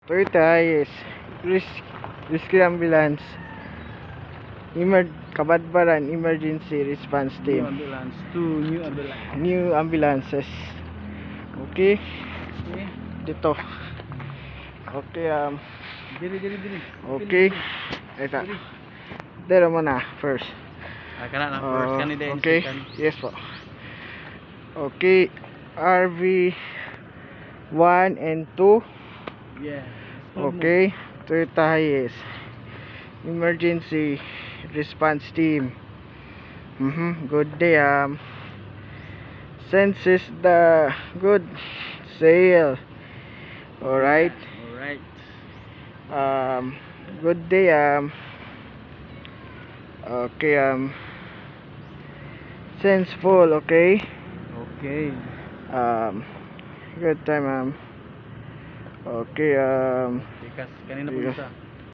Toyota is Rescue Ambulance Kabadbaran Emergency Response New Team. ambulance. Two new ambulance. New ambulances. Okay, Okay. dito. Okay, Diri. okay. Ito. Dito muna first. Kana na first kanina okay. Yes po. Okay, RV 1 and 2. Yeah. Okay, Toyota Hiace Emergency Response Team. Good day. Senses the good sail. Alright. Alright. Good day. Okay. Sense full. Okay. Okay. Good time. Okay. Because kanina po isa.